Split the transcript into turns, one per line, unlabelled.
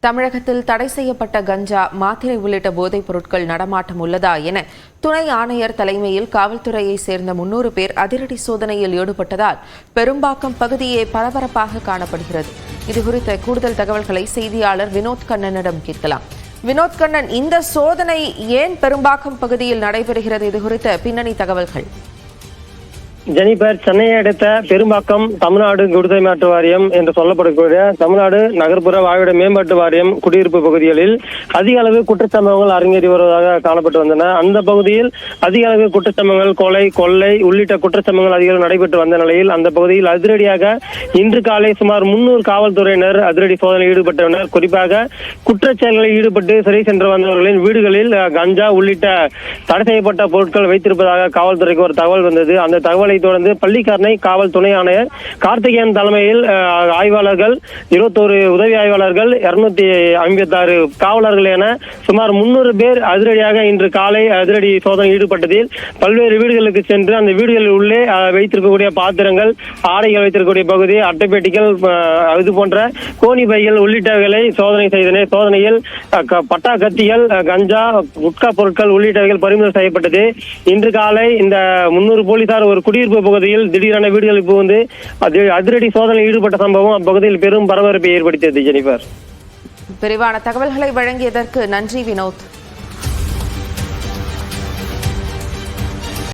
தமிழகத்தில் தடை செய்யப்பட்ட கஞ்சா, மாத்திரை உள்ளிட்ட போதைப் பொருட்கள் நடமாட்டம் உள்ளதா என துணை ஆணையர் தலைமையில் காவல்துறையை சேர்ந்த 300 பேர் அதிரடி சோதனையில் ஈடுபட்டதால் பெரும்பாக்கம் பகுதியே பரபரப்பாக காணப்படுகிறது. இதுகுறித்த கூடுதல் தகவல்களை செய்தியாளர் வினோத் கண்ணனிடம் கேட்கலாம். வினோத் கண்ணன், இந்த சோதனை ஏன் பெரும்பாக்கம் பகுதியில் நடைபெறுகிறது? இதுகுறித்த பின்னணி தகவல்கள்.
ஜெனிபர், சென்னையை அடுத்த பெரும்பாக்கம் தமிழ்நாடு குடிசைமாற்று வாரியம் என்று சொல்லப்படக்கூடிய தமிழ்நாடு நகர்ப்புற வாழ்விட மேம்பாட்டு வாரியம் குடியிருப்பு பகுதிகளில் அதிக அளவு குற்றச்சம்பவங்கள் அரங்கேறி வருவதாக காணப்பட்டு வந்தன. அந்த பகுதியில் அதிக அளவு குற்றச்சம்பவங்கள், கொலை, கொள்ளை உள்ளிட்ட குற்றச்சம்பவங்கள் அதிகம் நடைபெற்று வந்த நிலையில் அந்த பகுதியில் அதிரடியாக இன்று காலை சுமார் 300 காவல்துறையினர் அதிரடி சோதனையில் ஈடுபட்டனர். குறிப்பாக குற்றச்செயல்களில் ஈடுபட்டு சிறை சென்று வந்தவர்களின் வீடுகளில் கஞ்சா உள்ளிட்ட தடை செய்யப்பட்ட பொருட்கள் வைத்திருப்பதாக காவல்துறைக்கு ஒரு தகவல் வந்தது. அந்த தகவலை தொடர்ந்து பள்ளிக்கரணை காவல் துணை ஆணையர் கார்த்திகேயன் தலைமையில் ஆய்வாளர்கள், 21 உதவி ஆய்வாளர்கள், 256 காவலர்கள் என சுமார் 300 பேர் அதிரடியாக இன்று காலை அதிரடி சோதனை ஈடுபட்டதில் பல்வேறு வீடுகளுக்கு சென்று அந்த வீடுகளில் உள்ளே வைத்திருக்கக்கூடிய பாத்திரங்கள், ஆடைகள் வைத்திருக்கக்கூடிய பகுதி, அட்டைப்பேட்டிகள், இது போன்ற கோணி பைகள் உள்ளிட்டவைகளை சோதனை செய்தனர். சோதனையில் பட்டா கத்திகள், கஞ்சா, குட்கா பொருட்கள் உள்ளிட்டவைகள் பறிமுதல் செய்யப்பட்டது. இன்று காலை இந்த 300 போலீசார் ஒரு குடியிருப்பு பகுதியில் திடீரென வீடுகளுக்கு புகுந்து அதிரடி சோதனையில் ஈடுபட்ட சம்பவம் அப்பகுதியில் பெரும் பரபரப்பை ஏற்படுத்தியது. ஜெனிபர்,
விரிவான தகவல்களை வழங்கியதற்கு நன்றி வினோத்.